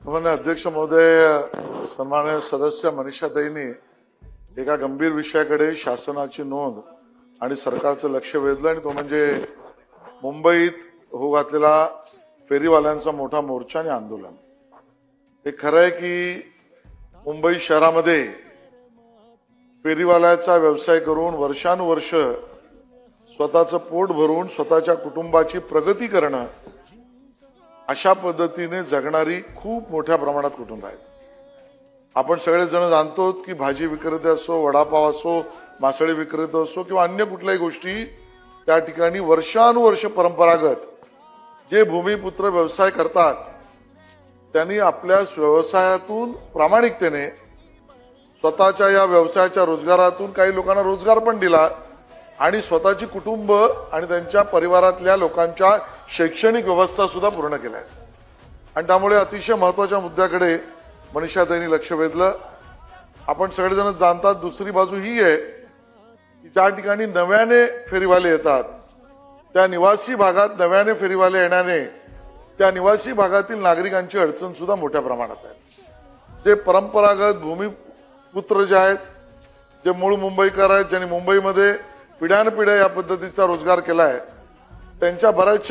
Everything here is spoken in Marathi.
माननीय अध्यक्ष महोदय, सन्माननीय सदस्य मनीषाताईंनी एका गंभीर विषयाकडे शासनाची नोंद आणि सरकारचं लक्ष वेधलं आणि तो म्हणजे मुंबईत होऊ घातलेला फेरीवाल्यांचा मोठा मोर्चा आणि आंदोलन। हे खरं आहे की मुंबई शहरामध्ये फेरीवाल्याचा व्यवसाय करून वर्षानुवर्ष स्वतःचं पोट भरून स्वतःच्या कुटुंबाची प्रगती करणं, अशा पद्धतीने जगणारी खूप मोठ्या प्रमाणात कुटुंब आहेत। आपण सगळेजण जाणतो की भाजी विक्रेते असो, वडापाव असो, मासळी विक्रेते असो किंवा अन्य कुठल्याही गोष्टी त्या ठिकाणी वर्षानुवर्ष परंपरागत जे भूमिपुत्र व्यवसाय करतात त्यांनी आपल्या व्यवसायातून प्रामाणिकतेने स्वतःच्या या व्यवसायाच्या रोजगारातून काही लोकांना रोजगार पण दिला आणि स्वतःची कुटुंब आणि त्यांच्या परिवारातल्या लोकांच्या शैक्षणिक व्यवस्था सुद्धा पूर्ण केल्या आहेत। आणि त्यामुळे अतिशय महत्त्वाच्या मुद्द्याकडे मनीषाताईंनी लक्ष वेधलं। आपण सगळेजण जाणतात, दुसरी बाजू ही आहे की ज्या ठिकाणी नव्याने फेरीवाले येतात त्या निवासी भागात नव्याने फेरीवाले येण्याने त्या निवासी भागातील नागरिकांची अडचण सुद्धा मोठ्या प्रमाणात आहे। जे परंपरागत भूमिपुत्र जे आहेत, जे मूळ मुंबईकर आहेत, ज्यांनी मुंबईमध्ये पिढ्यानपिढ्या या पद्धतीचा रोजगार केलाय, त्यांच्या बऱ्याच